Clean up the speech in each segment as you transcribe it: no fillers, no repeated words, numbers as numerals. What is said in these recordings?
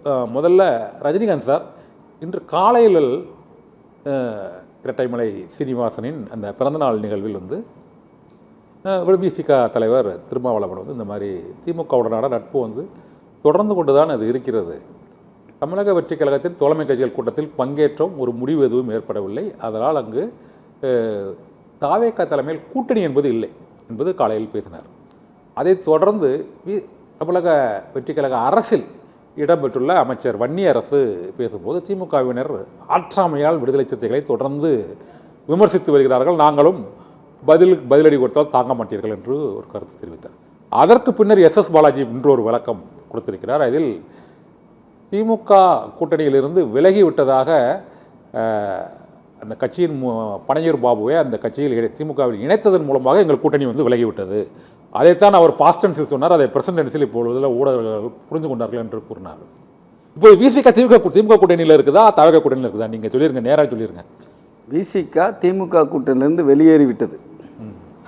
முதல்ல ரஜினிகாந்த் சார் இன்று காலையில் இரட்டைமலை சீனிவாசனின் அந்த பிறந்தநாள் நிகழ்வில் வந்து விசிக தலைவர் திருமாவளவன் வந்து இந்த மாதிரி திமுகவுடனான நட்பு வந்து தொடர்ந்து கொண்டு தான் அது இருக்கிறது. தமிழக வெற்றி கழகத்தின் தோழமை கட்சிகள் கூட்டத்தில் பங்கேற்றோம், ஒரு முடிவு எதுவும் ஏற்படவில்லை. அதனால் அங்கு தாவேக தலைமையில் கூட்டணி என்பது இல்லை என்பது காலையில் பேசினார். அதைத் தொடர்ந்து தமிழக வெற்றி கழக அரசில் இடம்பெற்றுள்ள அமைச்சர் வன்னியரசு பேசும்போது திமுகவினர் ஆற்றாமையால் விடுதலை சிறுத்தைகளை தொடர்ந்து விமர்சித்து வருகிறார்கள், நாங்களும் பதிலடி கொடுத்தால் தாங்க மாட்டீர்கள் என்று ஒரு கருத்து தெரிவித்தார். அதற்கு பின்னர் எஸ் பாலாஜி இன்று ஒரு விளக்கம் கொடுத்திருக்கிறார். அதில் திமுக கூட்டணியிலிருந்து விலகிவிட்டதாக அந்த கட்சியின் பனையூர் பாபுவை அந்த கட்சியில் திமுகவில் இணைத்ததன் மூலமாக எங்கள் கூட்டணி வந்து விலகிவிட்டது. அதைத்தான் அவர் பாஸ்ட் டென்ஸில் சொன்னார். அதை பிரசன்ட் டென்ஸில் இப்பொழுதுல ஊடகங்கள் புரிந்து கொண்டார்கள் என்று கூறினார். இப்போ விசிக திமுக கூட்டணியில் இருக்குதா தவக கூட்டணியில் இருக்குதா? நீங்கள் சொல்லிருங்க, நேராக சொல்லிருங்க. விசிக திமுக கூட்டணியிலேருந்து வெளியேறிவிட்டது.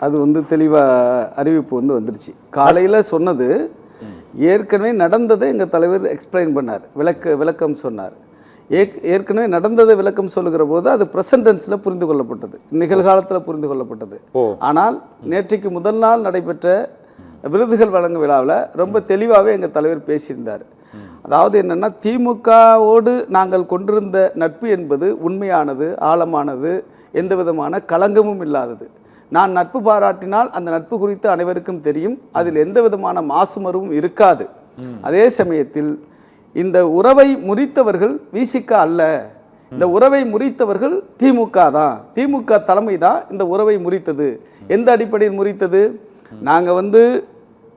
அது வந்து தெளிவாக அறிவிப்பு வந்து வந்துருச்சு. காலையில் சொன்னது ஏற்கனவே நடந்ததை எங்கள் தலைவர் எக்ஸ்பிளைன் பண்ணார், விளக்கம் சொன்னார். ஏற்கனவே நடந்ததை விளக்கம் சொல்லுகிற போது அது பிரசன்டென்ஸில் புரிந்து கொள்ளப்பட்டது, நிகழ்காலத்தில் புரிந்து கொள்ளப்பட்டது. ஆனால் நேற்றைக்கு முதல் நாள் நடைபெற்ற விருதுகள் வழங்கும் விழாவில் ரொம்ப தெளிவாகவே எங்கள் தலைவர் பேசியிருந்தார். அதாவது என்னென்னா, திமுகவோடு நாங்கள் கொண்டிருந்த நட்பு என்பது உண்மையானது, ஆழமானது, எந்த விதமான களங்கமும் இல்லாதது. நான் நட்பு பாராட்டினால் அந்த நட்பு குறித்து அனைவருக்கும் தெரியும், அதில் எந்த விதமான மாசுமருவும் இருக்காது. அதே சமயத்தில் இந்த உறவை முறித்தவர்கள் விசிக அல்ல, இந்த உறவை முறித்தவர்கள் திமுக தான், திமுக தலைமை தான் இந்த உறவை முறித்தது. எந்த அடிப்படையில் முறித்தது? நாங்கள் வந்து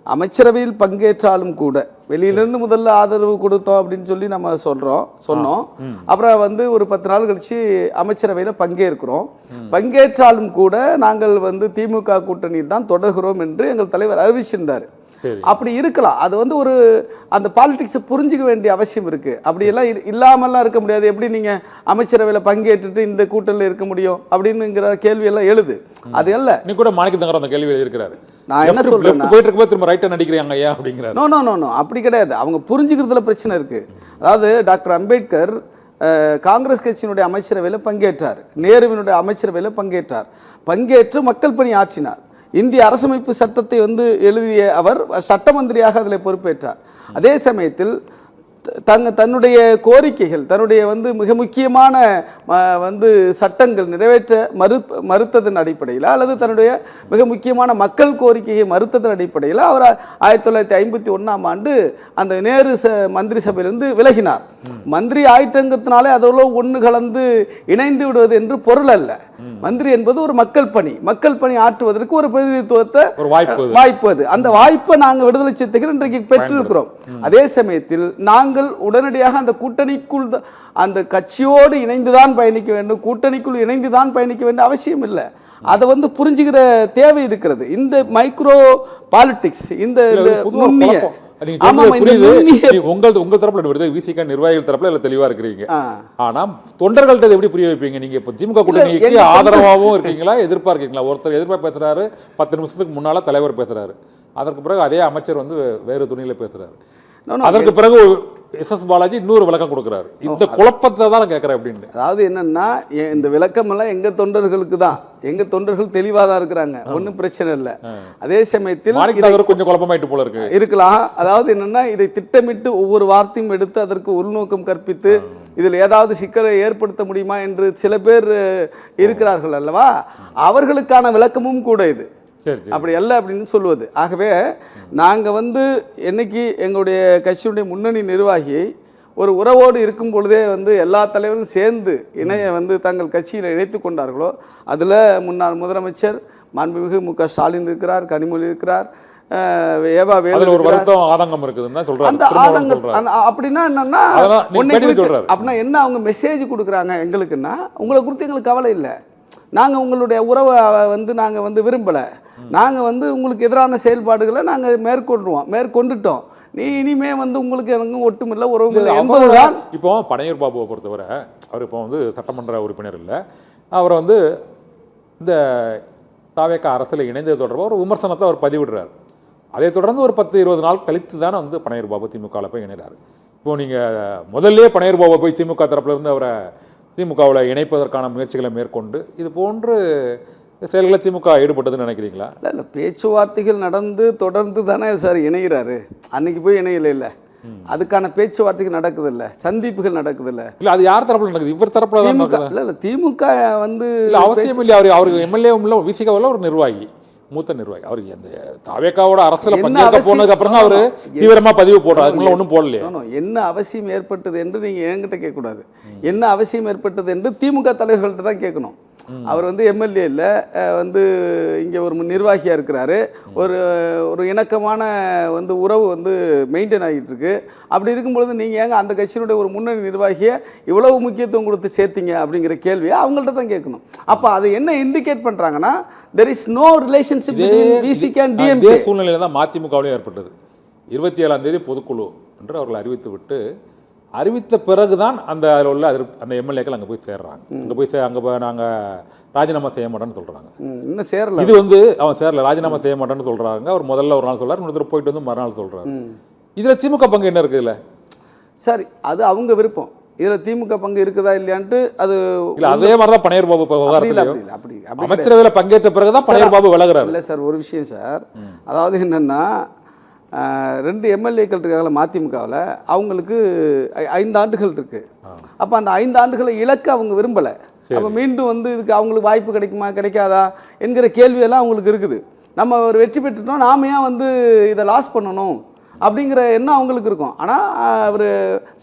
அமைச்சரவையில் பங்கேற்றாலும் கூட வெளியிலிருந்து முதல்ல ஆதரவு கொடுத்தோம் அப்படின்னு சொல்லி நம்ம சொன்னோம். அப்புறம் வந்து ஒரு 10 நாள் கழிச்சு அமைச்சரவையில் பங்கேற்றாலும் கூட நாங்கள் வந்து திமுக கூட்டணியில் தான் தொடர்கிறோம் என்று எங்கள் தலைவர் அறிவிச்சிருந்தார். அப்படி இருக்கலாம். அது வந்து ஒரு அந்த பாலிடிக்ஸை புரிஞ்சிக்க வேண்டிய அவசியம் இருக்குது. அப்படியெல்லாம் இல்லாமல்லாம் இருக்க முடியாது. எப்படி நீங்கள் அமைச்சரவையில் பங்கேற்றுட்டு இந்த கூட்டணியில் இருக்க முடியும் அப்படின்னுங்கிற கேள்வியெல்லாம் எழுது. அது அல்ல. நீ கூட மாணிக்கத்தங்கர் அந்த கேள்வி எழுதியிருக்கிறாரு. நான் என்ன சொல்கிறேன், போயிட்டு இருக்கும்போது திரும்ப ரைட்டாக நடிக்கிறாங்க ஐயா அப்படிங்கிறாரு. நோ அப்படி கிடையாது. அவங்க புரிஞ்சுக்கிறதுல பிரச்சனை இருக்குது. அதாவது டாக்டர் அம்பேத்கர் காங்கிரஸ் கட்சியினுடைய அமைச்சரவையில் பங்கேற்றார், நேருவினுடைய அமைச்சரவையில் பங்கேற்று மக்கள் பணி ஆற்றினார். இந்திய அரசமைப்பு சட்டத்தை வந்து எழுதிய அவர் சட்ட மந்திரியாக அதில் பொறுப்பேற்றார். அதே சமயத்தில் தன்னுடைய கோரிக்கைகள், தன்னுடைய வந்து மிக முக்கியமான வந்து சட்டங்கள் நிறைவேற்ற மறுத்ததன் அடிப்படையில் அல்லது தன்னுடைய மிக முக்கியமான மக்கள் கோரிக்கையை மறுத்ததன் அடிப்படையில் அவர் 1951ஆம் ஆண்டு அந்த நேரு மந்திரி சபையிலிருந்து விலகினார். மந்திரி ஆயிட்டங்கிறதுனாலே அதோட ஒன்று கலந்து இணைந்து விடுவது என்று பொருள் அல்ல. மந்திரி என்பது ஒரு மக்கள் பணி ஆற்றுவதற்கு ஒரு பிரதிநிதித்துவத்தை வாய்ப்பு. அது அந்த வாய்ப்பை நாங்கள் விடுதலை சிறுத்தைகள் இன்றைக்கு பெற்றிருக்கிறோம். அதே சமயத்தில் நாங்கள் உடனடியாக அந்த கூட்டணிக்குள் அந்த கட்சியோடு இணைந்துதான் பயணிக்க வேண்டும், கூட்டணிக்குள் இணைந்துதான் பயணிக்க வேண்டும் அவசியம் இல்லை. அதை வந்து புரிஞ்சுக்கிற தேவை இருக்கிறது. இந்த மைக்ரோ பாலிடிக்ஸ், இந்த நுண்ணிய உங்க தரப்புல விசிக நிர்வாகிகள் தரப்புல தெளிவா இருக்கிறீங்க. ஆனா தொண்டர்கள்ட்ட எப்படி புரிய வைப்பீங்க? நீங்க இப்ப திமுக கூட்டணிக்கு ஆதரவாகவும் இருக்கீங்களா, எதிர்ப்பா இருக்கீங்களா? ஒருத்தர் எதிர்ப்பா பேசுறாரு, 10 நிமிஷத்துக்கு முன்னால தலைவர் பேசுறாரு, அதற்கு பிறகு அதே அமைச்சர் வந்து வேறு துணியில பேசுறாரு, அதற்கு பிறகு எஸ் பாலாஜி இன்னொரு விளக்கம் கொடுக்குறாரு. இந்த குழப்பத்தை தான் நான் கேட்குறேன் அப்படின்னு. அதாவது என்னன்னா, இந்த விளக்கமெல்லாம் எங்கள் தொண்டர்களுக்கு தான், எங்கள் தொண்டர்கள் தெளிவாக தான் இருக்கிறாங்க, ஒன்றும் பிரச்சனை இல்லை. அதே சமயத்தில் கொஞ்சம் குழப்பமாயிட்டு போல இருக்கலாம். அதாவது என்னன்னா, இதை திட்டமிட்டு ஒவ்வொரு வார்த்தையும் எடுத்து அதற்கு உள்நோக்கம் கற்பித்து இதில் ஏதாவது சிக்கலை ஏற்படுத்த முடியுமா என்று சில பேர் இருக்கிறார்கள் அல்லவா, அவர்களுக்கான விளக்கமும் கூட இது. அப்படி அல்ல அப்படின்னு சொல்லுவது. ஆகவே நாங்கள் வந்து என்னைக்கு எங்களுடைய கட்சியுடைய முன்னணி நிர்வாகியை ஒரு உறவோடு இருக்கும் பொழுதே வந்து எல்லா தலைவரும் சேர்ந்து வந்து தங்கள் கட்சியில் இணைத்து கொண்டார்களோ, அதில் முன்னாள் முதலமைச்சர் மாண்புமிகு மு க ஸ்டாலின் இருக்கிறார், கனிமொழி இருக்கிறார், ஏவா வேலு ஒரு வருத்தம் ஆதங்கம் இருக்குதுன்னு சொல்றாங்க. அந்த ஆதங்கம் அப்படின்னா என்னன்னா, அப்படின்னா என்ன அவங்க மெசேஜ் கொடுக்குறாங்க எங்களுக்குன்னா, உங்களை குறித்து எங்களுக்கு கவலை இல்லை, நாங்கள் உங்களுடைய உறவை வந்து நாங்கள் வந்து விரும்பலை, நாங்கள் வந்து உங்களுக்கு எதிரான செயல்பாடுகளை நாங்கள் மேற்கொண்டுட்டோம், நீ இனிமே வந்து உங்களுக்கு எனக்கு ஒட்டுமில்லை உறவுமில்லை என்பதுதான். இப்போ பனையூர் பாபுவை பொறுத்தவரை அவர் இப்போ வந்து சட்டமன்ற உறுப்பினர் இல்லை, அவரை வந்து இந்த தாவேக அரசில் இணைந்தது தொடர்பாக ஒரு விமர்சனத்தை அவர் பதிவிடுறார். அதை தொடர்ந்து ஒரு 10-20 நாள் கழித்து தான் வந்து பனையூர் பாபு திமுகவில் போய் இணைகிறார். இப்போ நீங்கள் முதல்ல பனையர் பாபா போய் திமுக தரப்புல இருந்து அவரை திமுகவில் இணைப்பதற்கான முயற்சிகளை மேற்கொண்டு இது போன்று செயல்களை திமுக ஈடுபட்டதுன்னு நினைக்கிறீங்களா? இல்லை பேச்சுவார்த்தைகள் நடந்து தொடர்ந்து தானே சார் இணைகிறாரு. அன்னைக்கு போய் இணையில இல்லை, அதுக்கான பேச்சுவார்த்தைகள் நடக்குதில்ல, சந்திப்புகள் நடக்குதில்ல. இல்லை அது யார் தரப்புல நடக்குது? இவர் தரப்புல தான் நடக்குது. இல்லை திமுக வந்து இல்லை அவசியம் இல்லை. அவருக்கு எம்எல்ஏவும் இல்லை, விசிகாவில் ஒரு நிர்வாகி, மூத்த நிர்வாகி. அவருக்கு அந்த தாவேக்காவோட அரசியல் பங்கேற்க போனதுக்கு அப்புறம் தான் அவர் தீவிரமாக பதிவு போடுறாரு. அதுக்குள்ள ஒன்றும் போடலையே. என்ன அவசியம் ஏற்பட்டது என்று நீங்கள் என்கிட்ட கேட்கக்கூடாது. என்ன அவசியம் ஏற்பட்டது என்று திமுக தலைவர்கள்ட்ட தான் கேட்கணும். அவர் வந்து எம்எல்ஏ இல்லை, வந்து இங்கே ஒரு நிர்வாகியாக இருக்கிறாரு. ஒரு இணக்கமான வந்து உறவு வந்து மெயின்டைன் ஆகிட்டு இருக்கு. அப்படி இருக்கும்பொழுது நீங்கள் ஏங்க அந்த கட்சியினுடைய ஒரு முன்னணி நிர்வாகியை இவ்வளவு முக்கியத்துவம் கொடுத்து சேர்த்தீங்க அப்படிங்கிற கேள்வியை அவங்கள்ட்ட தான் கேட்கணும். அப்போ அதை என்ன இண்டிகேட் பண்ணுறாங்கன்னா, there is no relationship between VCK and DMK. சூழ்நிலையில் தான் மதிமுகவிலும் ஏற்பட்டது. 27ஆம் தேதி பொதுக்குழு என்று அவர்கள் அறிவித்த பிறகுதான் அந்த அதில் உள்ள அந்த எம்எல்ஏக்கள் அங்கே போய் சேர்றாங்க. அங்கே போய் நாங்கள் ராஜினாமா செய்ய மாட்டோன்னு சொல்கிறாங்க. இன்னும் சேரல. இது வந்து அவன் சேரல, ராஜினாமா செய்ய மாட்டேன்னு சொல்கிறாங்க. அவர் முதல்ல ஒரு நாள் சொல்கிறார், இன்னொருத்தர் போயிட்டு வந்து மறுநாள் சொல்கிறாரு. இதில் திமுக பங்கு என்ன இருக்குதுல்ல? சரி, அது அவங்க விருப்பம். இதில் திமுக பங்கு இருக்குதா இல்லையான்ட்டு அது இல்லை. அதே மாதிரி தான் பனையர் பாபு அப்படி அமைச்சரவையில் பங்கேற்ற பிறகு தான் பனையர் பாபு விலகிறார். இல்லை சார், ஒரு விஷயம் சார், அதாவது என்னென்னா 2 எம்எல்ஏக்கள் இருக்காங்களா மதிமுகவில், அவங்களுக்கு 5 ஆண்டுகள் இருக்குது. அப்போ அந்த 5 ஆண்டுகளை இழக்க அவங்க விரும்பலை. அப்போ மீண்டும் வந்து இதுக்கு அவங்களுக்கு வாய்ப்பு கிடைக்குமா கிடைக்காதா என்கிற கேள்வியெல்லாம் அவங்களுக்கு இருக்குது. நம்ம ஒரு வெற்றி பெற்றுட்டோம், நாம ஏன் வந்து இதை லாஸ் பண்ணணும் அப்படிங்கிற எண்ணம் அவங்களுக்கு இருக்கும். ஆனால் அவர்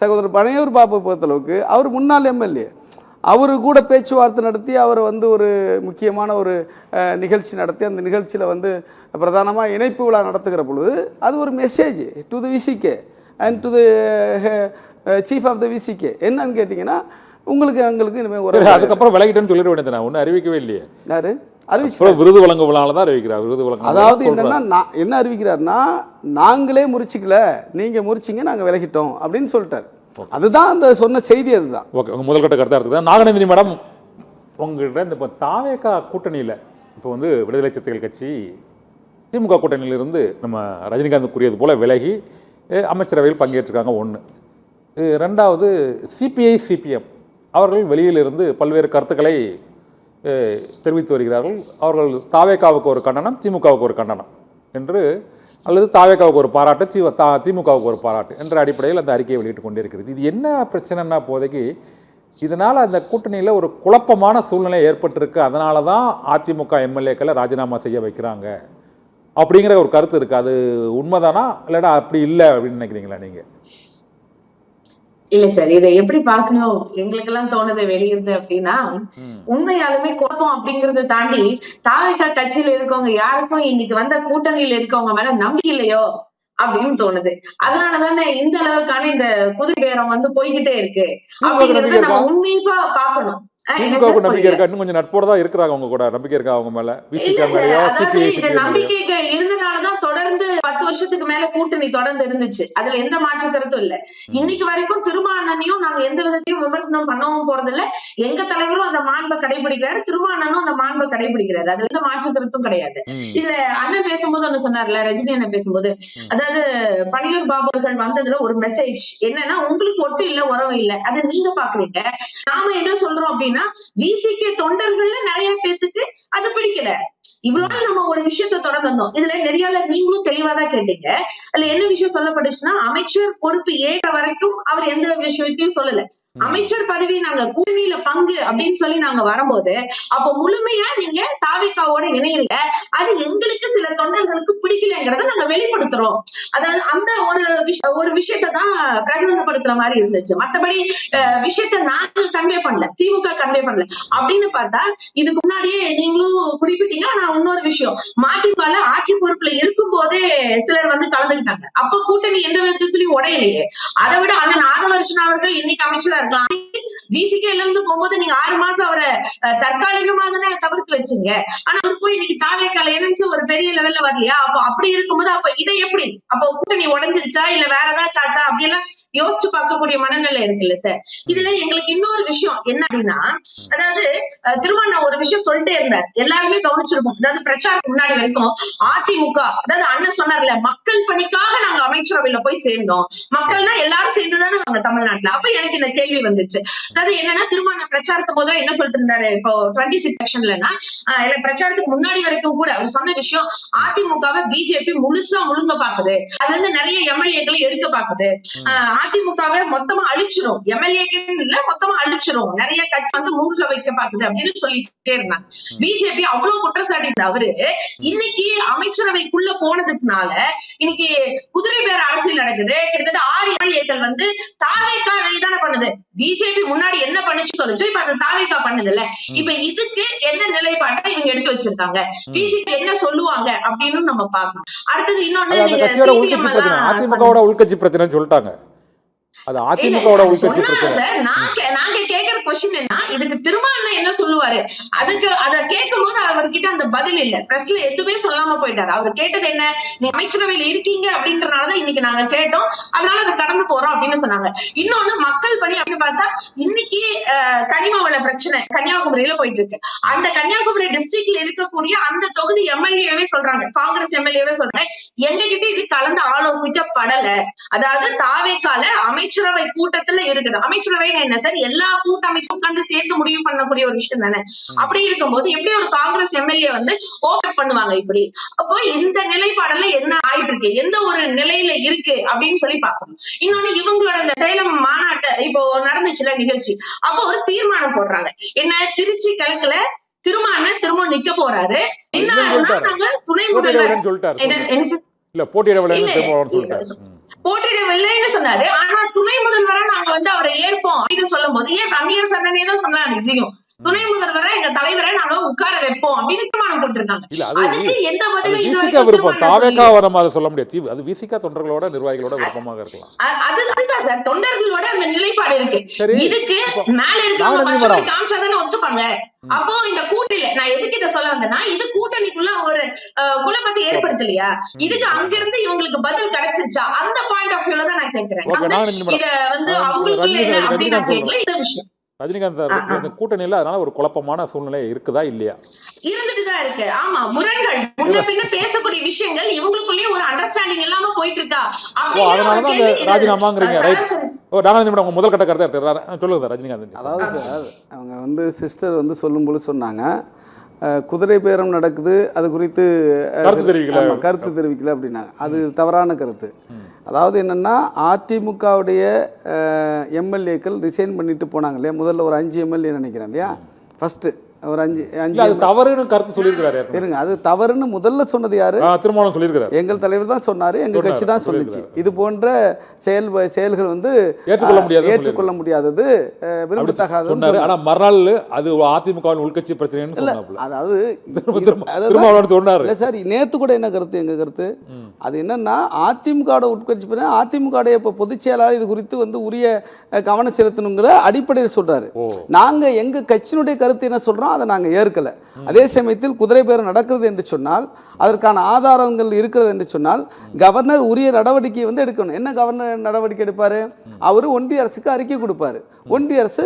சகோதரர் பனையூர் பாப்பை பொறுத்தளவுக்கு அவர் முன்னாள் எம்எல்ஏ. அவர் கூட பேச்சுவார்த்தை நடத்தி அவரை வந்து ஒரு முக்கியமான ஒரு நிகழ்ச்சி நடத்தி அந்த நிகழ்ச்சியில் வந்து பிரதானமாக இணைப்பு விழா நடத்துகிற பொழுது அது ஒரு message to the VCK and to the chief of the VCK. என்னன்னு கேட்டிங்கன்னா, எங்களுக்கு இனிமேல் ஒரு அதுக்கப்புறம் விலகிட்டேன்னு சொல்லிட வேண்டியது. நான் ஒன்றும் அறிவிக்கவே இல்லையே. யார் அறிவிச்சு விருது வழங்க விழாவில் தான் அறிவிக்கிறார். விருது வழங்க அதாவது என்னென்னா என்ன அறிவிக்கிறாருன்னா, நாங்களே முறிச்சிக்கல, நீங்கள் முறிச்சிங்க, நாங்கள் விலகிட்டோம் அப்படின்னு சொல்லிட்டார். அதுதான் அந்த சொன்ன செய்தி. அதுதான் ஓகே. உங்கள் முதல்கட்ட கருத்தாக இருக்குது. நாகநந்தினி மேடம், உங்கள்கிட்ட இந்த இப்போ தாவேகா கூட்டணியில் இப்போ வந்து விடுதலை சிறுத்தைகள் கட்சி திமுக கூட்டணியிலிருந்து நம்ம ரஜினிகாந்த் கூறியது போல் விலகி அமைச்சரவையில் பங்கேற்றிருக்காங்க. 1. 2வது சிபிஐ சிபிஎம் அவர்கள் வெளியிலிருந்து பல்வேறு கருத்துக்களை தெரிவித்து வருகிறார்கள். அவர்கள் தாவேகாவுக்கு ஒரு கண்டனம், திமுகவுக்கு ஒரு கண்டனம் என்று, அல்லது தாவேகாவுக்கு ஒரு பாராட்டு, திமுகவுக்கு ஒரு பாராட்டு என்ற அடிப்படையில் அந்த அறிக்கையை வெளியிட்டு கொண்டே இருக்கிறது. இது என்ன பிரச்சனைன்னா, இப்போதைக்கு இதனால் அந்த கூட்டணியில் ஒரு குழப்பமான சூழ்நிலை ஏற்பட்டிருக்கு. அதனால தான் அதிமுக எம்எல்ஏக்களை ராஜினாமா செய்ய வைக்கிறாங்க அப்படிங்கிற ஒரு கருத்து இருக்குது. அது உண்மைதானா, இல்லைனா அப்படி இல்லை அப்படின்னு நினைக்கிறீங்களா நீங்கள்? இல்ல சார், இதை எப்படி பார்க்கணும் எங்களுக்கு எல்லாம் தோணுது வெளியிருந்து அப்படின்னா, உண்மையாலுமே குழப்பம் அப்படிங்கறத தாண்டி தாவேகா கட்சியில இருக்கவங்க யாருக்கும் இன்னைக்கு வந்த கூட்டணியில இருக்கவங்க மேல நம்பிக்கை இல்லையோ அப்படின்னு தோணுது. அதனாலதானே இந்த அளவுக்கான இந்த குதிரை பேரம் வந்து போய்கிட்டே இருக்கு அப்படிங்கறத நம்ம உண்மையா பார்க்கணும். நம்பிக்கை இருக்கா? இன்னும் கொஞ்சம் நட்போட தான் இருக்கிறாங்க அவங்க கூட. நம்பிக்கை இருக்கா அவங்க மேல? நம்பிக்கை இருந்தனாலதான் தொடர்ந்து 10 வருஷத்துக்கு மேல கூட்டணி தொடர்ந்து இருந்துச்சு. அதுல எந்த மாற்று கருத்தும் இல்ல. இன்னைக்கு வரைக்கும் திருமாவளவனையும் நாங்க எந்த விதத்தையும் விமர்சனம் பண்ணவும் போறது இல்ல. எங்க தலைவரும் அந்த மாண்பை கடைபிடிக்கிறாரு, திருமாவளவனும் அந்த மாண்பை கடைபிடிக்கிறாரு. அதுல எந்த மாற்று கருத்தும் கிடையாது. இதுல அண்ணன் பேசும்போது ஒண்ணு சொன்னார்ல, ரஜினி அண்ணன் பேசும்போது, அதாவது பனையூர் பாபுகள் வந்ததுல ஒரு மெசேஜ் என்னன்னா, உங்களுக்கு ஒட்டு இல்ல, உறவு இல்ல, அதை நீங்க பாக்குறீங்க. நாம என்ன சொல்றோம் அப்படின்னா, விசிகே தொண்டர்கள்ல நிறைய பேத்துக்கு அது பிடிக்கல. இவ்வளவு நம்ம ஒரு விஷயத்தை தொடர்ந்து வந்தோம். இதுல நெறியாளர் நீங்களும் தெளிவாதான் கேட்டீங்க. அதுல என்ன விஷயம் சொல்லப்பட்டுச்சுன்னா, அமைச்சர் பொறுப்பு ஏற்ற வரைக்கும் அவர் எந்த விஷயத்தையும் சொல்லல. அமைச்சர் பதவி நாங்க கூட்டணியில பங்கு அப்படின்னு சொல்லி நாங்க வரும்போது, அப்ப முழுமையா நீங்க தாவேகாவோட இணையல, அது எங்களுக்கு சில தொண்டர்களுக்கு பிடிக்கலங்கிறத நாங்க வெளிப்படுத்துறோம். அதாவது அந்த ஒரு விஷயத்தை தான் பிரகடனப்படுத்துற மாதிரி இருந்துச்சு. மத்தபடி விஷயத்த நாங்க கன்வே பண்ணல, திமுக கன்வே பண்ணல. அப்படின்னு பார்த்தா இதுக்கு முன்னாடியே நீங்களும் குறிப்பிட்டீங்க. ஆனா இன்னொரு விஷயம், மதிமுக ஆட்சி பொறுப்புல இருக்கும் போதே சிலர் வந்து கலந்துக்கிட்டாங்க. அப்ப கூட்டணி எந்த விதத்திலையும் உடையலையே. அதை விட அண்ணன் நாகவர்ஷன் அவர்கள் இன்னைக்கு அமைச்சரா இருக்கலாம், பிசிகேல இருந்து போகும்போது நீங்க 6 மாசம் அவரை தற்காலிகமா தானே தவிர்த்து வச்சீங்க. ஆனா அவர் போய் இன்னைக்கு தாவேக்கால இணைஞ்சு ஒரு பெரிய லெவல்ல வரலையா? அப்போ அப்படி இருக்கும்போது அப்ப இதை எப்படி அப்போ கூட்டணி உடைஞ்சிருச்சா இல்ல வேற ஏதாச்சும் ஆச்சா அப்படியெல்லாம் யோசிச்சு பார்க்கக்கூடிய மனநிலை இருக்குல்ல சார். இதுல எங்களுக்கு இன்னொரு விஷயம் என்ன அப்படின்னா, அதாவது திருமணம் ஒரு விஷயம் சொல்லிட்டே இருந்தார், எல்லாருமே கவனிச்சிருக்கோம். அதாவது பிரச்சாரத்துக்கு முன்னாடி வரைக்கும் அதிமுக, அதாவது அண்ணன் சொன்னார்ல, மக்கள் பணிக்காக நாங்க அமைச்சரவையில போய் சேர்ந்தோம், மக்கள்னா எல்லாரும் சேர்ந்துதானே நாங்க தமிழ்நாட்டுல. அப்ப எனக்கு இந்த கேள்வி வந்துச்சு. அதாவது என்னன்னா, திருமண பிரச்சாரத்து போதும் என்ன சொல்லிட்டு இருந்தாரு, இப்போ 26 செக்ஷன்லன்னா பிரச்சாரத்துக்கு முன்னாடி வரைக்கும் கூட அவர் சொன்ன விஷயம், அதிமுகவை பிஜேபி முழுசா முழுங்க பாக்குது, அதுல இருந்து நிறைய எம்எல்ஏக்களை எடுக்க பாக்குது, அதிமுகவை மொத்தமா அழிச்சிரும், எம்எல்ஏக்கள் இல்ல மொத்தமா அழிச்சிரும், நிறைய கட்சி வந்து மூழ்க வைக்க பாக்குது அப்படின்னு சொல்லிட்டே இருந்தாங்க. பிஜேபி அவ்வளவு குற்றச்சாட்டு அவரு இன்னைக்கு அமைச்சரவைக்குள்ள போனதுக்குனால இன்னைக்கு குதிரை பேர அரசியல் நடக்குது. கிட்டத்தட்ட 6 எம்எல்ஏக்கள் வந்து தாவேகா தானே பண்ணுது, பிஜேபி முன்னாடி என்ன பண்ணுச்சு சொல்லுச்சு, இப்ப அந்த தாவேகா பண்ணுதுல்ல. இப்ப இதுக்கு என்ன நிலைப்பாட்டை இவங்க எடுத்து வச்சிருக்காங்க, பிசிக்கு என்ன சொல்லுவாங்க அப்படின்னு நம்ம பார்க்கணும். அடுத்தது இன்னொன்னு, அதிமுகவோட உள்கட்சி பிரச்சனை சொல்லிட்டாங்க. அது அதிமுகவோட உள்கட்சி பிரச்சனை. நாங்க கேக்குற கொஸ்டின் என்ன, இதுக்கு திருமாவளவன் என்ன சொல்லுவாரு, அதுக்கு அத கேட்கும் போது அவர்கிட்ட அந்த பதில் இல்ல, பிரஸ்ல எதுவுமே சொல்லாம போயிட்டாரு. அவர் கேட்டது என்ன, நீ அமைச்சரவையில இருக்கீங்க அப்படின்றனாலதான் இன்னைக்கு நாங்க கேட்டோம், அதனால அதை கடந்து போறோம் அப்படின்னு சொன்னாங்க. இன்னொன்னு மக்கள் பணி அப்படின்னு பார்த்தா, இன்னைக்கு கனிம வள பிரச்சனை கன்னியாகுமரியில போயிட்டு இருக்கு. அந்த கன்னியாகுமரி டிஸ்ட்ரிக்ட்ல இருக்கக்கூடிய அந்த தொகுதி எம்எல்ஏவே சொல்றாங்க, காங்கிரஸ் எம்எல்ஏவே சொல்றாங்க, எங்க கிட்ட இது கலந்து ஆலோசிக்கப்படல. அதாவது தாவேக்கால அமைச்சரவை கூட்டத்துல இருக்குது, அமைச்சரவை என்ன சார், எல்லா கூட்டமைப்பும் உட்கார்ந்து சேர்ந்து முடிவு பண்ணக்கூடிய ஒரு விஷயம் தானே. அப்படி இருக்கும்போது எப்படி ஒரு காங்கிரஸ் எம்எல்ஏ வந்து ஓபன் பண்ணுவாங்க இப்படி? அப்போ இந்த நிலைப்பாடெல்லாம் என்ன ஆயிட்டு இருக்கு, எந்த ஒரு நிலையில இருக்கு அப்படின்னு சொல்லி பார்க்கணும். இன்னொன்னு, இவங்களோட இந்த சேலம் மாநாட்டு இப்போ நடந்துச்சுல நிகழ்ச்சி, அப்போ ஒரு தீர்மானம் போடுறாங்க, என்ன திருச்சி கிழக்குல திருமாவளவன் திரும்ப நிக்க போறாரு, துணை முதல்வர் போட்டியிடவில்லைன்னு சொன்னாரு. ஆனா துணை முதல்வரா நாங்க வந்து அவரை ஏற்போம் அப்படின்னு சொல்லும் போது, ஏன் அங்கேயும் சன்னனே தான் சொன்னாங்க, இதையும் துணை முதல்வரை எங்க தலைவரை நாங்க உட்கார வைப்போம் அப்படின்னு தீர்மானம் போட்டிருக்காங்க. அதுக்கு எந்த பதிலும் தாவேகா வர சொல்ல முடியாது, அது விசிகா தொண்டர்களோட நிர்வாகிகளோட விருப்பமாக இருக்கலாம். அதுதான் சார், தொண்டர்களோட அந்த நிலைப்பாடு இருக்கு. இதுக்கு மேல இருக்க காமிச்சாதானே ஒத்துப்பாங்க. அப்போ இந்த கூட்டணியில நான் எதுக்கு இதை சொல்ல வந்தேன்னா, இது கூட்டணிக்குள்ள ஒரு குழப்பத்தை ஏற்படுத்தலையா, இதுக்கு அங்கிருந்து இவங்களுக்கு பதில் கிடைச்சிருச்சா, அந்த பாயிண்ட் ஆஃப் வியூல தான் நான் கேட்கிறேன். இத வந்து அவங்களுக்குள்ள என்ன அப்படின்னு நான் கேட்கல, இந்த விஷயம். ரஜினிகாந்த் சார், இந்த கூட்டணியில அதனால ஒரு குழப்பமான சூழ்நிலை இருக்குதா இல்லையா? இருந்துட்டுதான் இருக்கு. ஆமா, முரண்கள், முன்ன பின்ன பேசக்கூடிய விஷயங்கள் இவங்களுக்குள்ளேயே ஒரு அண்டர்ஸ்டாண்டிங் இல்லாம போயிட்டு இருக்கா. அதனாலதான் ராஜினாமாங்கிறீங்க. உங்க முதல் கட்ட கருத்தை சொல்லுங்க சார் ரஜினிகாந்த். அதாவது சார், அவங்க வந்து சிஸ்டர் வந்து சொல்லும்போது சொன்னாங்க, குதிரை பேரம் நடக்குது, அது குறித்து கருத்து தெரிவிக்கல அப்படின்னாங்க. அது தவறான கருத்து. அதாவது என்னென்னா, அதிமுகவுடைய எம்எல்ஏக்கள் ரிசைன் பண்ணிட்டு போனாங்க இல்லையா, முதல்ல ஒரு 5 எம்எல்ஏ நினைக்கிறேன் இல்லையா, ஃபஸ்ட்டு ஒரு 5 தவறுன்னு கருத்து சொல்லியிருக்காரு. இருங்க, அது தவறுன்னு முதல்ல சொன்னது யாரு? திருமாவளவன் சொல்லியிருக்காரு. எங்கள் தலைவர் தான் சொன்னாரு, எங்கள் கட்சி தான் சொல்லிச்சு. இது போன்ற செயல்கள் வந்து ஏற்றுக்கொள்ள முடியாதது, விரும்பத்தகாதது. ஆனா மறுநாள் அது அதிமுகவின் உள்கட்சி பிரச்சனைன்னு சொன்னாங்க. அதாவது சொன்னாரு இல்ல சார், நேத்து கூட என்ன கருத்து, எங்க கருத்து அது என்னன்னா, அதிமுக உட்கட்சி பிரச்சனை, அதிமுக இப்ப பொதுச் செயலாளர் இது குறித்து வந்து உரிய கவனம் செலுத்தணுங்கிற அடிப்படையில் சொல்றாரு. நாங்க எங்க கட்சியினுடைய கருத்து என்ன சொல்றோம், அதை நாங்கள் ஏற்கலை. அதே சமயத்தில் குதிரை பேரம் நடக்கிறது என்று சொன்னால், அதற்கான ஆதாரங்கள் இருக்கிறது என்று சொன்னால், கவர்னர் உரிய நடவடிக்கை வந்து எடுக்கணும். என்ன கவர்னர் நடவடிக்கை எடுப்பார்? அவர் ஒன்றிய அரசுக்கு அறிக்கை கொடுப்பார். ஒன்றிய அரசு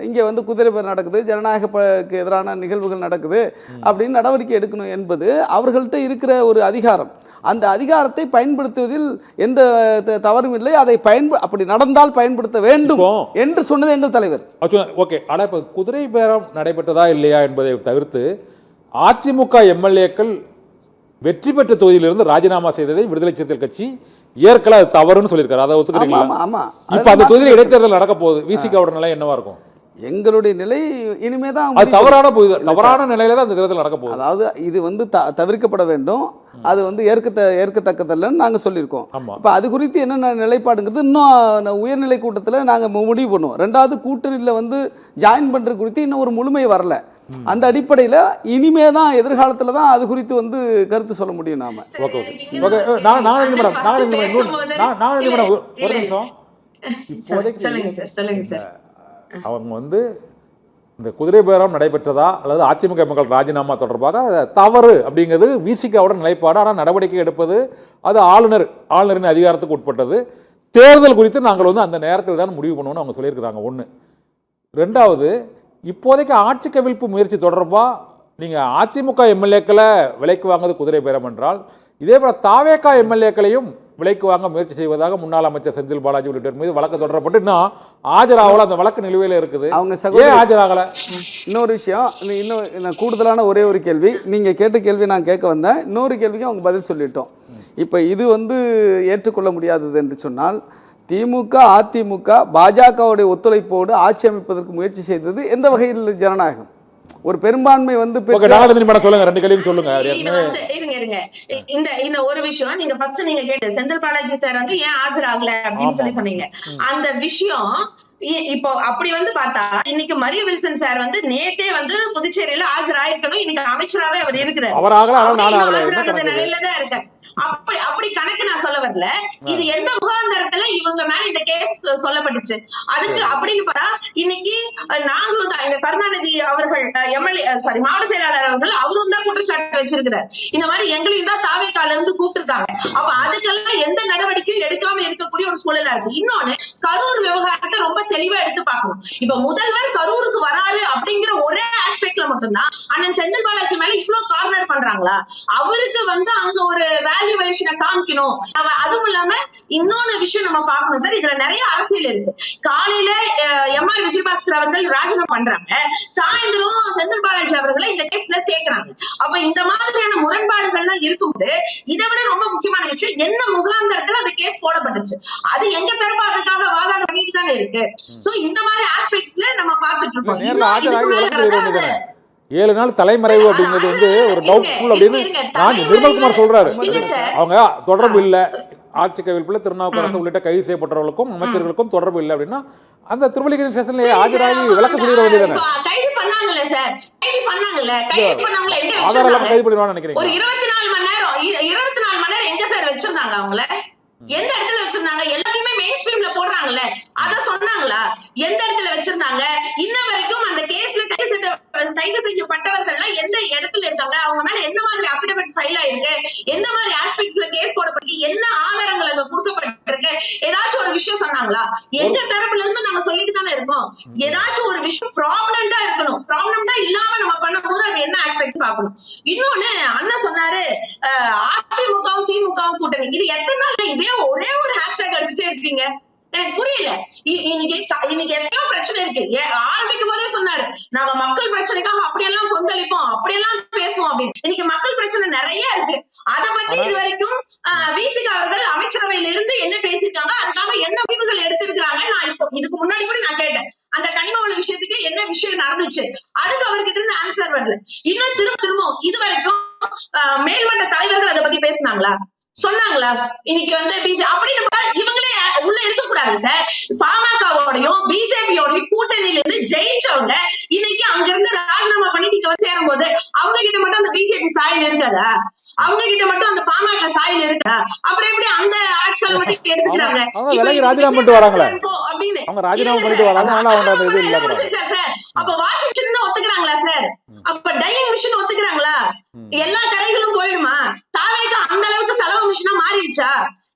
இங்கே வந்து குதிரை பேரம் நடக்குது, ஜனநாயகத்துக்கு எதிரான நிகழ்வுகள் நடக்குது அப்படின்னு நடவடிக்கை எடுக்கணும் என்பது அவர்கள்ட்ட இருக்கிற ஒரு அதிகாரம். அந்த அதிகாரத்தை பயன்படுத்துவதில் எந்த தவறும் இல்லை. அதை அப்படி நடந்தால் பயன்படுத்த வேண்டும் என்று சொன்னது எங்கள் தலைவர். ஓகே, ஆனால் இப்போ குதிரை பேரம் நடைபெற்றதா இல்லையா என்பதை தவிர்த்து அதிமுக எம்எல்ஏக்கள் வெற்றி பெற்ற தொகுதியிலிருந்து ராஜினாமா செய்ததை விடுதலை சிறுத்தைகள் கட்சி ஏற்கனவே அது தவறுன்னு சொல்லியிருக்காரு. அதை ஒத்துக்கிறீங்களா? ஆமா. இப்போ அந்த தொகுதியில் இடைத்தேர்தல் நடக்க போகுது, விசிகாவோட நிலை என்னவா இருக்கும்? எங்களுடைய நிலை இனிமே தான் தவறான நிலையில தான் அந்த தேர்தல் நடக்க போகுது. அதாவது இது வந்து தவிர்க்கப்பட வேண்டும், அது வந்து ஏற்கத்தக்கதல்லன்னு நாங்கள் சொல்லியிருக்கோம். இப்போ அது குறித்து என்ன நிலைப்பாடுங்கிறது இன்னும் உயர்நிலை கூட்டத்தில் நாங்கள் முடிவு பண்ணுவோம். ரெண்டாவது, கூட்டணியில் வந்து ஜாயின் பண்ணுறது குறித்து இன்னும் ஒரு முழுமை வரல. அந்த அடிப்படையில் இனிமே தான் எதிர்காலத்தில் தான் அது குறித்து வந்து கருத்து சொல்ல முடியும் நாம. ஓகே, ஒரு நிமிஷம். இப்போதைக்கு அவங்க வந்து இந்த குதிரை பேரம் நடைபெற்றதா அல்லது அதிமுக மக்கள் ராஜினாமா தொடர்பாக தவறு அப்படிங்கிறது விசிகாவோட நிலைப்பாடு. ஆனால் நடவடிக்கை எடுப்பது அது ஆளுநரின் அதிகாரத்துக்கு உட்பட்டது. தேர்தல் குறித்து நாங்கள் வந்து அந்த நேரத்தில் தான் முடிவு பண்ணுவோம்னு அவங்க சொல்லியிருக்கிறாங்க. ஒன்று. ரெண்டாவது, இப்போதைக்கு ஆட்சி கவிழ்ப்பு முயற்சி தொடர்பாக நீங்கள் அதிமுக எம்எல்ஏக்களை விலைக்கு வாங்குவது குதிரை பேரம் என்றால், இதே போல தாவேகா எம்எல்ஏக்களையும் விலைக்கு வாங்க முயற்சி செய்வதாக முன்னாள் அமைச்சர் செந்தில் பாலாஜி உள்ளிட்டோர் மீது வழக்கு தொடரப்பட்டு இன்னும் ஆஜராகல. அந்த வழக்கு நிலுவையில் இருக்குது. அவங்க ஏன் ஆஜராகல? இன்னொரு விஷயம், இன்னும் கூடுதலான ஒரே ஒரு கேள்வி, நீங்கள் கேட்ட கேள்வி நான் கேட்க வந்தேன். இன்னொரு கேள்விக்கும் அவங்க பதில் சொல்லிட்டோம். இப்போ இது வந்து ஏற்றுக்கொள்ள முடியாதது என்று சொன்னால், திமுக அதிமுக பாஜகவுடைய ஒத்துழைப்போடு ஆட்சி அமைப்பதற்கு முயற்சி செய்தது எந்த வகையில் ஜனநாயகம்? ஒரு பெரும்பான்மை வந்து சொல்லுங்க, ரெண்டு கேள்வி சொல்லுங்க. இந்த ஒரு விஷயம் நீங்க ஃபர்ஸ்ட் நீங்க கேட்டு செந்தில் பாலாஜி சார் வந்து ஏன் ஆஜராகல அப்படின்னு சொன்னீங்க. அந்த விஷயம் இப்போ அப்படி வந்து பார்த்தா இன்னைக்கு மரிய வில்சன் சார் வந்து நேத்தே வந்து புதுச்சேரியில ஆஜராயிருக்கணும். இன்னைக்கு அமைச்சராவே அவர் இருக்கிறார், நிலையிலதான் இருக்காரு. அப்படி கணக்கு நான் சொல்ல வரல. இது எந்த முகாந்தரத்துல இவங்க மேல இந்த கேஸ் சொல்லப்பட்டுச்சு அதுக்கு அப்படின்னு பார்த்தா, இன்னைக்கு நாங்களும் தான் இந்த கருணாநிதி அவர்கள் மாவட்ட செயலாளர் அவர்கள் அவரும் தான் குற்றச்சாட்டு வச்சிருக்கிறார். இந்த மாதிரி எங்களையும் தான் தாவேக்கால இருந்து கூப்பிட்டுருக்காங்க. அப்ப அதுக்கெல்லாம் எந்த நடவடிக்கையும் எடுக்காம இருக்கக்கூடிய ஒரு சூழலா இருக்கு. இன்னொன்னு, கரூர் விவகாரத்தை ரொம்ப தெளிவா எடுத்து பார்க்கணும். இப்ப முதல்வர் கரூருக்கு வராரு அப்படிங்கிற ஒரே ஆஸ்பெக்ட்ல மட்டும்தான் அண்ணன் செந்தில் பாலாஜி மேல இவ்வளவு கார்னர் பண்றாங்களா? அவருக்கு வந்து அங்க ஒரு வேல்யூவேஷனை காமிக்கணும். அதுவும் இல்லாம இன்னொன்னு விஷயம் நம்ம பார்க்கணும் சார், இதுல நிறைய அரசியல் இருக்கு. காலையில எம்ஆர் விஜயபாஸ்கர் அவர்கள் ராஜினாமா பண்றாங்க, சாயந்தரம் செந்தில் பாலாஜி அவர்களை இந்த கேஸ்ல சேர்க்கிறாங்க. அப்ப இந்த மாதிரியான முரண்பாடுகள்லாம் இருக்கும்போது இதை விட ரொம்ப முக்கியமான விஷயம், என்ன முகாந்தரத்துல அந்த கேஸ் போடப்பட்டுச்சு, அது எங்க தரப்பு அதுக்காக வாதாட பண்ணிட்டு தானே இருக்கு. சோ இந்த மாதிரி ஆஸ்பெக்ட்ஸ்ல நம்ம பார்த்துட்டு இருக்கோம். 7 நாள் தலைமறைவு அப்படிங்கிறது வந்து ஒரு டவுட்ஃபுல் அப்படின்னு நிர்மல்குமார் சொல்றாரு. அவங்க தொடர்பு இல்லை, ஆட்சி கவிழ்ப்புல திருநாவுக்கரசு உள்ளிட்ட கைது செய்யப்பட்டவர்களுக்கும் அமைச்சர்களுக்கும் தொடர்பு இல்லை அப்படின்னா அந்த திருவள்ளிக்கேணி ஸ்டேஷன்ல ஆஜராகி விளக்க சொல்லிட வேண்டியதானே? கைது பண்ணாங்கல்ல சார், ஆதாரம் கைது பண்ணிடுவான்னு நினைக்கிறீங்க? ஒரு 24 மணி நேரம் எங்க சார் வச்சிருந்தாங்க? அவங்கள எந்த இடத்துல வச்சிருந்தாங்க? எல்லாத்தையுமே மெயின் ஸ்ட்ரீம்ல போடுறாங்கல்ல, அத சொன்னாங்களா? எந்த இடத்துல வச்சிருந்தாங்க? இன்ன வரைக்கும் அந்த கேஸ்ல கைது செய்யப்பட்டவர்கள் எந்த இடத்துல இருக்காங்க? அவங்க மேல என்ன மாதிரி அபிடவிட் ஃபைல் ஆயிருக்கு? எந்த மாதிரி ஆஸ்பெக்ட்ஸ்ல கேஸ் போடப்பட்டு என்ன ஆதாரங்கள் அங்க கொடுக்கப்பட்டிருக்கு? ஏதாச்சும் ஒரு விஷயம் சொன்னாங்களா? எங்க தரப்புல இருந்து நம்ம சொல்லிட்டு தானே இருக்கோம். ஏதாச்சும் ஒரு விஷயம் ப்ராமினெண்டா இருக்கணும். ப்ராமினெண்டா இல்லாம நம்ம பண்ணும்போது அது என்ன ஆஸ்பெக்ட் பார்க்கணும். இன்னொன்னு, அண்ணா சொன்னாரு அதிமுகவும் திமுகவும் கூட்டணி. இது எத்தனை நாள் இதே ஒரே ஒரு ஹேஷ்டேக் அடிச்சுட்டே இருக்கீங்க? எனக்கு புரியல. இன்னைக்கு எத்தனையோ பிரச்சனை இருக்கு. ஆரம்பிக்கும் போதே சொன்னாரு நாங்க மக்கள் பிரச்சனைக்காக அப்படியெல்லாம் கொந்தளிப்போம், அப்படியெல்லாம் பேசுவோம் அப்படின்னு. இன்னைக்கு மக்கள் பிரச்சனை நிறைய இருக்கு. அதை பத்தி இது வரைக்கும் விசிகா அவர்கள் அமைச்சரவையில இருந்து என்ன பேசியிருக்காங்க, அதுக்காக என்ன முடிவுகள் எடுத்திருக்காங்க, நான் இப்போ இதுக்கு முன்னாடி கூட நான் கேட்டேன். அந்த கனிமவள விஷயத்துக்கு என்ன விஷயம் நடந்துச்சு, அதுக்கு அவர்கிட்ட இருந்து ஆன்சர் வரல. இன்னும் திரும்ப இது வரைக்கும் மேல்மட்ட தலைவர்கள் அதை பத்தி பேசினாங்களா, சொன்னாங்களா? இன்னைக்கு வந்து அப்படின்னு இவங்களே உள்ள இருக்கக்கூடாது சார். பாமகவோடையும் பிஜேபியோடையும் கூட்டணியில இருந்து ஜெயிச்சவங்க இன்னைக்கு அங்க இருந்து ராஜினாமா பண்ணி நீங்க சேரும் போது அவங்க கிட்ட மட்டும் அந்த பிஜேபி சாயல் இருக்காதா? அவங்க கிட்ட மட்டும் அந்த பாமக சாயல் இருக்கா? அப்புறம் எப்படி அந்த ஆட்கள் மட்டும் எடுத்துக்கிறாங்க சார்? அப்ப வாஷிங் மிஷின் ஒத்துக்கிறாங்களா சார்? அப்ப டையிங் மிஷின் ஒத்துக்கிறாங்களா? எல்லா கடைகளும் போயிடுமா? தாவேக்கா அந்த அளவுக்கு செலவு மிஷினா மாறிடுச்சா?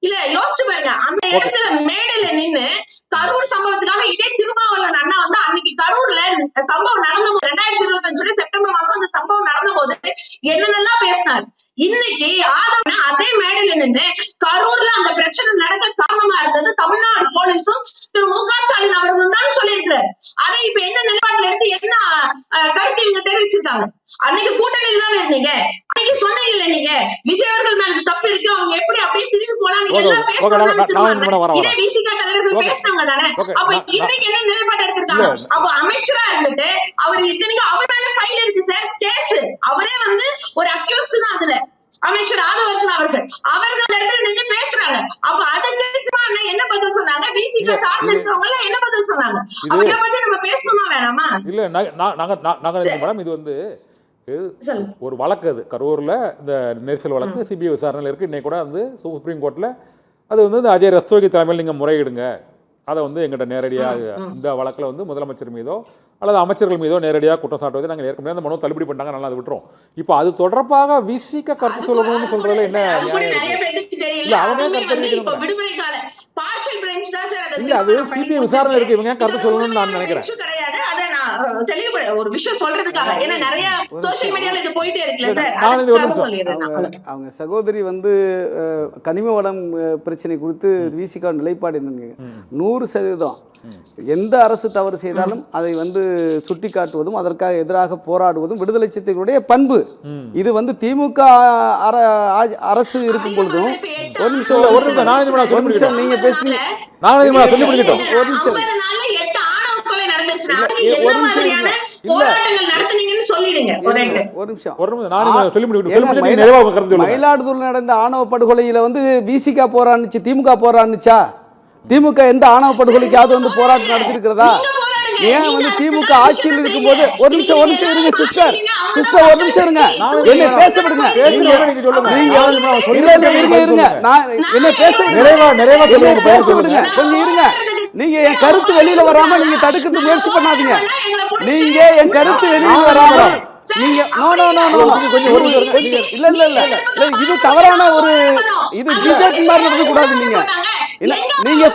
இல்ல யோசிச்சு பாருங்க. அந்த இடத்துல மேடையில நின்னு கரூர் சம்பவத்துக்காக இதே திருமாவளவன் அண்ணா வந்து அன்னைக்கு கரூர்ல சம்பவம் நடந்த 2025 செப்டம்பர் மாசம் அந்த சம்பவம் நடந்த போது என்னென்னலாம் பேசினார். இன்னைக்கு ஆதவன் அதே மேடையில நின்று கரூர்ல அந்த பிரச்சனை நடக்க காரணமா இருந்தது தமிழ்நாடு போலீஸும் திரு மு க ஸ்டாலின் அவர்களும் தான் சொல்லியிருக்கிறார். அதை இப்ப என்ன நிலைப்பாட்டுல எடுத்து என்ன கருத்து இவங்க தெரிவிச்சிருக்காங்க? அன்னைக்கு கூட்டணியில் தானே இருந்தீங்க, அன்னைக்கு சொன்னீங்கல்ல நீங்க விஜய் அவர்கள் மேல தப்பு இருக்கு, அவங்க எப்படி அப்படியே திரும்பி போலாம் நீங்க எல்லாம் பேசுறாங்க. இதே விசிகா தலைவர்கள் பேசினவங்க தானே. அப்ப இன்னைக்கு என்ன நிலைப்பாடு எடுத்திருக்காங்க? அப்ப அமைச்சரா இருந்துட்டு அவர் இத்தனைக்கும் அவர் மேல ஃபைல் இருக்கு சார், கேஸ். அவரே வந்து ஒரு அக்யூஸ்ட் தான் அதுல. அமைச்சர் ஆதவர்ஜன் அவர்கள் அந்த இடத்துல நின்று பேசுறாங்க. அப்ப அதுக்கு என்ன பதில் சொன்னாங்க? விசிகா சார்ந்து இருக்கிறவங்க என்ன பதில் சொன்னாங்க? அவங்கள பத்தி நம்ம பேசணுமா வேணாமா? இல்ல மேடம், இது வந்து ஒரு வழக்கு. அது கரூர்ல இந்த நெரிசல் வழக்கு சிபிஐ விசாரணையில் இருக்கு. இன்னைக்கு கூட வந்து சுப்ரீம் கோர்ட்ல அது வந்து அஜய் ரஸ்தோகி தலைமையில் நீங்க முறையிடுங்க, அதை வந்து எங்கிட்ட நேரடியாக இந்த வழக்கில் வந்து முதலமைச்சர் மீதோ அல்லது அமைச்சர்கள் மீதோ நேரடியாக குற்றம் சாட்டுவதை நாங்கள் ஏற்கனவே அந்த மனு தள்ளுபடி பண்ணிட்டாங்க, நல்லா அதை விட்டுரும். இப்போ அது தொடர்பாக விசிக கருத்து சொல்லணும்னு சொல்றதுல என்ன இல்ல அவங்க இல்ல அது சிபிஐ விசாரணை இருக்கு, இவங்க கருத்து சொல்லணும்னு நான் நினைக்கிறேன். ஒரு விஷயம் சொல்றதுக்காக ஏன்னா நிறைய சோஷியல் மீடியால இது போயிட்டே இருக்குல்ல சார். அவங்க சகோதரி வந்து கனிம வளம் பிரச்சனை குறித்து விசிக நிலைப்பாடு என்னன்னு 100% எந்த அரசு தவறு செய்தாலும் அதை வந்து சுட்டி காட்டுவதும் அதற்காக எதிராக போராடுவதும் விடுதலை சிறுத்தைகளுடைய பண்பு. இது வந்து திமுக அரசு இருக்கும் பொழுதும் ஒரு நிமிஷம் நீங்க பேசுறீங்க, ஒரு நிமிஷம் மயிலாடுதுறை நடந்த ஆணவ படுகொலையில வந்து விசிக போராடுச்சு, திமுக போராடுச்சா? திமுக எந்த ஆணவ படுகொலைக்காவது வந்து போராட்டம் நடத்திருக்கிறதா? ஏன் வந்து திமுக ஆட்சியில் இருக்கும்போது ஒரு நிமிஷம் இருங்க சிஸ்டர் ஒரு நிமிஷம் இருங்க, என்ன பேச விடுங்க, இருங்க நான் என்ன பேச விடுங்க, கொஞ்சம் இருங்க. நீங்க என் கருத்து வெளியில வராம நீங்க தடுக்கிறது முயற்சி பண்ணாதீங்க. நீங்க என் கருத்து வெளியில வராம நீங்க இல்ல இது தவறான ஒரு இது பிஜேபி மாதிரி நடக்க கூடாது. நீங்க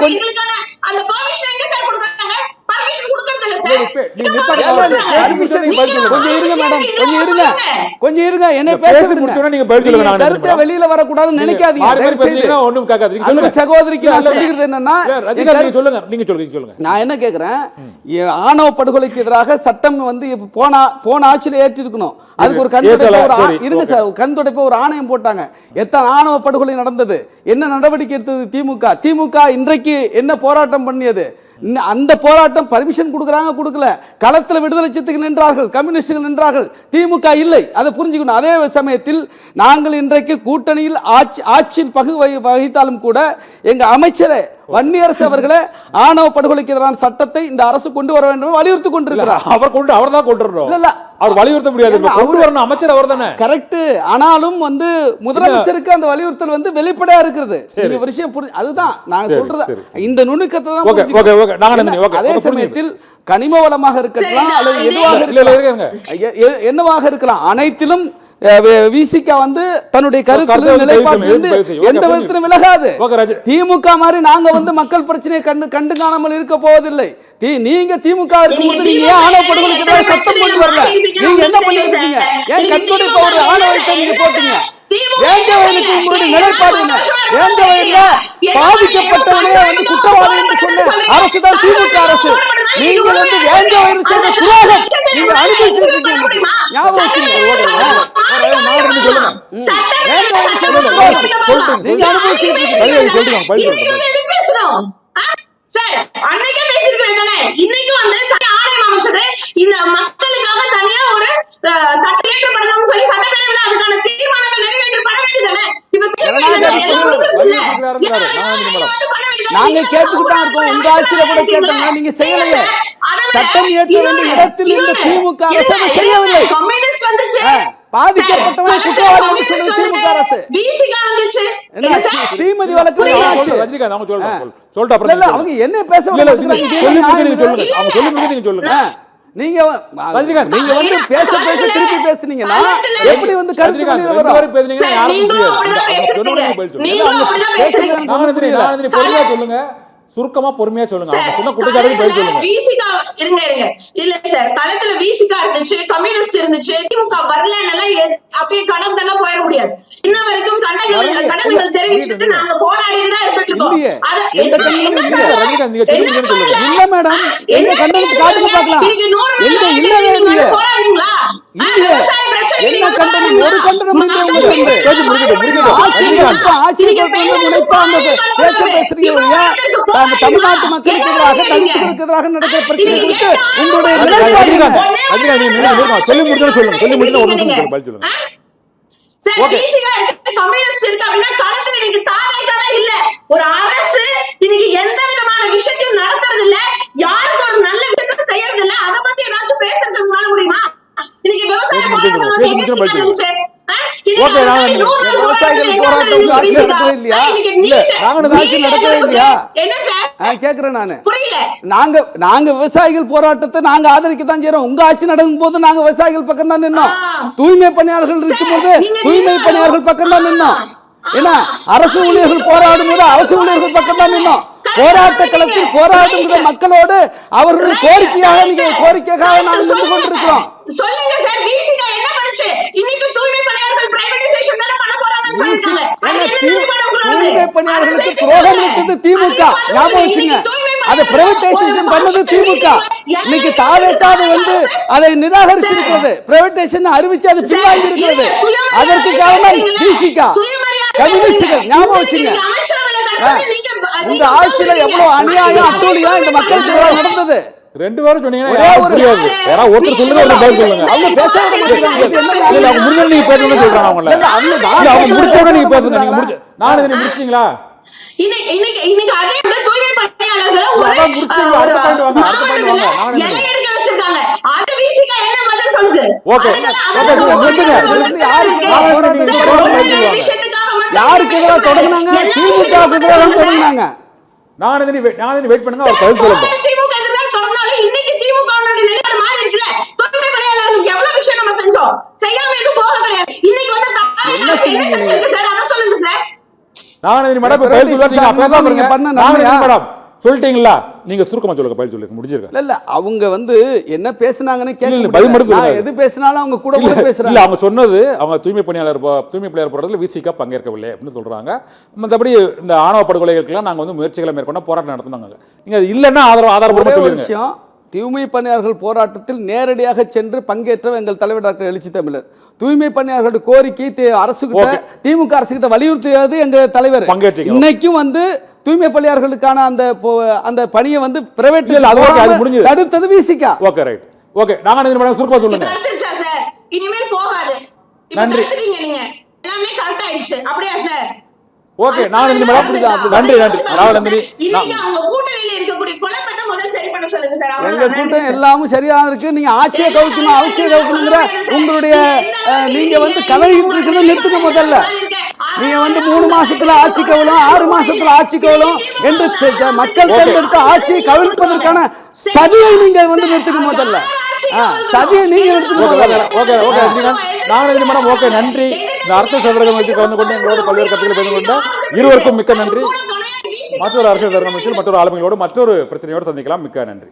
கொஞ்சம் வெளியில வரக்கூடாதுன்னு நினைக்காதீங்க. சகோதரிக்கு நான் சொல்லிக்கிறது என்னன்னா, நான் என்ன கேக்குறேன், ஆணவ படுகொலைக்கு எதிராக சட்டம் வந்து போன ஆட்சியில ஏற்றி இருக்கணும். அதுக்கு ஒரு இருங்க சார், கண் துடைப்ப ஒரு ஆணையம் போட்டாங்க. எத்தனை ஆணவ படுகொலை நடந்தது, என்ன நடவடிக்கை எடுத்தது திமுக இன்றைக்கு என்ன போராட்டம் பண்ணியது? அந்த போராட்டம் பர்மிஷன் கொடுக்கல, களத்தில் விடுதலை சிறுத்தைகள் நின்றார்கள், கம்யூனிஸ்டுகள் நின்றார்கள், திமுக இல்லை. அதை புரிஞ்சுக்கணும். அதே சமயத்தில் நாங்கள் இன்றைக்கு கூட்டணியில் ஆட்சியில் பங்கு வகித்தாலும் கூட எங்க அமைச்சர் வன்னியரசு அவர்களே ஆணவ படுகொலைக்கு எதிரான சட்டத்தை இந்த அரசு கொண்டு வர வேண்டும் வலியுறுத்தி கொண்டிருக்கிறார். அவர் தான் கொண்டு வரணும், அவர் வலியுறுத்த முடியாது, கொண்டு வரணும் அமைச்சர் அவர் தானே. கரெக்ட். ஆனாலும் வந்து முதலமைச்சருக்கு அந்த வலியுறுத்தல் வந்து வெளிப்படையா இருக்கிறது. இந்த விஷயம் அதுதான் நான் சொல்றது, இந்த நுணுக்கத்தை தான். அதே சமயத்தில் கனிம வளமாக இருக்கலாம் அல்லது என்னவாக இருக்கலாம், அனைத்திலும் விசிக வந்து தன்னுடைய கருத்து நிலைப்பாட்டிலிருந்து எந்த விதத்திலும் விலகாது. திமுக மாதிரி நாங்க வந்து மக்கள் பிரச்சனையை கண்டு காணாமல் இருக்க போவதில்லை. நீங்க திமுக இருக்கும்போது நீங்க ஏன் ஆணவ படுகொலைக்கு எதிராக சட்டம் கொண்டு வரல? நீங்க என்ன பண்ணிட்டு இருக்கீங்க? ஏன் கண்கொடை ஒரு ஆணவத்தை நீங்க போட்டீங்க? வேங்கவயலுக்கு உங்களுடைய நிலைப்பாடு என்ன? வேங்கவயல்ல பாதிக்கப்பட்டவனே வந்து குற்றவாளி என்று சொன்ன அரசு தான் திமுக அரசு. நீங்கள் வந்து வேங்கவயல் செய்த துரோகம் நீங்க அனுபவிச்சிருக்கீங்க. ஞாபகம் வச்சுங்க. நீங்க அனுபவிச்சிருக்கீங்க. சார் அன்னைக்கே பேசிருக்கேன் தானே, இன்னைக்கு வந்து ஆணையம் அமைச்சது இந்த மக்களுக்காக தனியா ஒரு சட்ட இயற்றப்படணும்னு சொல்லி சட்டப்பேரவையில் அதுக்கான தீர்மானங்கள் நிறைவேற்றப்பட வேண்டியதானே. நாங்க கேட்டுக்கிட்டா இருக்கோம், உங்க ஆட்சியில கூட கேட்டாங்க, நீங்க செய்யலையே. சட்டம் இயற்ற வேண்டிய இடத்தில் இந்த திமுக அரசு செய்யவில்லை. பாதிக்கப்பட்டவனை குற்றவாளி என்று சொன்னது திமுக அரசு. ஸ்ரீமதி வழக்கு அவங்க என்ன பேச நீங்க வந்து பேச திருப்பி பேசுனீங்கன்னா எப்படி வந்து கருத்து வெளியில வரும்? சொல்லுங்க, சுருக்கமா பொறுமையா சொல்லுங்க. அவங்க சொன்ன குற்றச்சாட்டுக்கு பதில் சொல்லுங்க. விசிகா இருங்க இல்ல சார், களத்துல விசிகா இருந்துச்சு, கம்யூனிஸ்ட் இருந்துச்சு, திமுக வரலன்னா அப்படியே கடந்தெல்லாம் போயிட முடியாது. இன்ன வரைக்கும் கண்டனங்கள் தெரிவிச்சுட்டு நாங்க போராடிட்டு தான் இருந்துட்டு இருக்கோம். இல்ல மேடம், எங்க கண்டனத்தை காட்டுங்க பார்க்கலாம். எங்க இல்லவே இல்ல என்ன கண்டனம்? ஒரு கண்டனம் தமிழ்நாட்டு மக்களுக்கு எதிராக தலித்துகளுக்கு எதிராக நடக்கிற பிரச்சனை குறித்து உங்களுடைய சொல்லி முடிஞ்சு சொல்லுங்க. சொல்லி முடிஞ்சு ஒரு நிமிஷம் பதில் சொல்லுங்க. ஒரு அரசு இன்னைக்கு எந்த விதமான விஷயத்தையும் நடத்துறது இல்ல, யாருக்கு ஒரு நல்ல விஷயத்தை செய்யறது இல்ல. அதை பத்தி ஏதாச்சும் பேசுறதுக்கு முடியுமா? இன்னைக்கு விவசாய ஓகே, நாங்க விவசாயிகள் போராட்டம் உங்க ஆட்சி நடக்கவே இல்லையா? இல்ல, நாங்க ஆட்சி நடக்கவே இல்லையா? என்ன சார் கேக்குறேன் நானு. புரியல. நாங்க விவசாயிகள் போராட்டத்தை நாங்க ஆதரிக்க தான் செய்யறோம். உங்க ஆட்சி நடக்கும் போது நாங்க விவசாயிகள் பக்கம் தான் நின்னோம். தூய்மை பணியாளர்கள் இருக்கும்போது தூய்மை பணியாளர்கள் பக்கம் தான் நின்னோம். ஏன்னா அரசு ஊழியர்கள் போராடும் போது அரசு ஊழியர்கள் பக்கம் தான் நின்னோம். போராட்ட களத்தில் போராடுகிற மக்களோடு அவர்களுடைய கோரிக்கையாக நாங்கள் நின்று கொண்டிருக்கிறோம். சொல்லுங்க சார், பிசிகா என்ன பண்ணுச்சு? இன்னைக்கு தூய்மை பணியாளர்கள் பிரைவேடைசேஷன் தான பண்ண போறாங்கன்னு சொல்றாங்க. தூய்மை பணியாளர்களுக்கு துரோகம் இழுத்தது திமுக, ஞாபகம் வச்சுங்க. அதை பிரைவேடைசேஷன் பண்ணது திமுக. இன்னைக்கு தாவேக்காக வந்து அதை நிராகரிச்சிருக்கிறது. பிரைவேடைசேஷன் அறிவிச்சு அது பின்வாங்கி இருக்கிறது. அதற்கு காரணம் பிசிகா, கம்யூனிஸ்டுகள், ஞாபகம் வச்சுங்க. உங்க ஆட்சியில எவ்வளவு அநியாயம் அட்டூழியம் இந்த மக்களுக்கு நடந்தது. ரெண்டு பேரும் சொன்னீங்கன்னா புரியாது. யாராவது ஒருத்தர் சொல்லுங்க, ஒரு பதில் சொல்லுங்க. அவங்க பேச விட மாட்டேங்கிறாங்க. இல்ல, அவங்க முடிஞ்ச நீங்க பேசுங்க சொல்றாங்க. அவங்கள அவங்க முடிச்சோட நீங்க பேசுங்க. நீங்க முடிச்சு நான் இதை முடிச்சிட்டீங்களா? இன்னைக்கு அதே தூய்மை பணியாளர்களை எடுக்க வச்சிருக்காங்க. அது விசிகா என்ன பதில் சொல்லுது? ஓகே, யாருக்கு எதிராக தொடங்கினாங்க? திமுகவுக்கு எதிராக தொடங்கினாங்க. நான் வெயிட் பண்ணுங்க, அவர் பதில் சொல்லுங்க. திமுக எதிராக தொடர்ந்தாலும் இன்னைக்கு திமுகவோட நிலைப்பாடு மாறி இருக்குல்ல. தூய்மை பணியாளர்களுக்கு எவ்வளவு விஷயம் நம்ம செஞ்சோம், செய்யாம எதுவும் போக கிடையாது. இன்னைக்கு வந்து என்ன செஞ்சீங்க சார், அதை சொல்லுங்க சார். மேடம் சொல்லிட்டீங்களா? நீங்க சுருக்கமா சொல்லுங்க, பதில் சொல்லுங்க. முடிஞ்சிருக்கா? இல்ல அவங்க வந்து என்ன பேசுனாங்கன்னு கேட்க பதில் மட்டும் சொல்லுங்க. எது பேசினாலும் அவங்க கூட பேசுறாங்க. இல்ல, அவங்க சொன்னது அவங்க தூய்மை பணியாளர் போராட்டத்தில் விசிகா பங்கேற்கவில்லை அப்படின்னு சொல்றாங்க. மற்றபடி இந்த ஆணவ படுகொலைகளுக்கெல்லாம் நாங்க வந்து முயற்சிகளை மேற்கொண்ட போராட்டம் நடத்தினாங்க. நீங்க அது இல்லைன்னா ஆதாரப்பூர்வமா சொல்லுங்க. விஷயம், தூய்மை பணியாளர்கள் போராட்டத்தில் நேரடியாக சென்று பங்கேற்ற எங்கள் தலைவர் டாக்டர் எழுச்சி தமிழர். தூய்மை பணியாளர்களுடைய கோரிக்கை அரசு திமுக அரசு கிட்ட வலியுறுத்தியது எங்க தலைவர். இன்னைக்கும் வந்து தூய்மை பணியாளர்களுக்கான அந்த பணியை வந்து பிரைவேட் தடுத்தது விசிகா. Okay, right. ஓகே, நாங்க சுருக்கமா சொல்லுங்க. இனிமேல் போகாது. நன்றி. நீங்க எல்லாமே கரெக்ட் ஆயிடுச்சு. அப்படியே சார்? ஓகே, நன்றி. ராவநந்தினி, இன்னைக்கு அவங்க கூட்டணியில இருக்கக்கூடிய குழப்பத்தை முதல்ல சரி பண்ண சொல்லுங்க சார். எங்க கூட்டம் எல்லாமும் சரியா இருக்கு. நீங்க ஆட்சியை கவிக்கணும், ஆட்சியை கவிக்கணுங்கிற உங்களுடைய நீங்க வந்து கவலையிட்டு இருக்கிறத நிறுத்துங்க. முதல்ல நீங்க வந்து 3 மாசத்துல ஆட்சி கவலும், 6 மாசத்துல ஆட்சி கவலும் என்று மக்கள் தேர்ந்தெடுத்த ஆட்சியை கவிழ்ப்பதற்கான சதியை நீங்க வந்து நிறுத்துங்க. முதல்ல சதியை நீங்க நிறுத்துங்க. Okay, madam. ஓகே, நன்றி. இந்த அரசியல் சதுரகம் வச்சு கலந்து கொண்டு எங்களோட பல்வேறு கருத்துக்களை பேசிக் கொண்ட இருவருக்கும் மிக்க நன்றி. மற்றொரு அரசியல் சதுரகம் மற்றொரு ஆளுமையோடு மற்றொரு பிரச்சனையோடு சந்திக்கலாம். மிக்க நன்றி.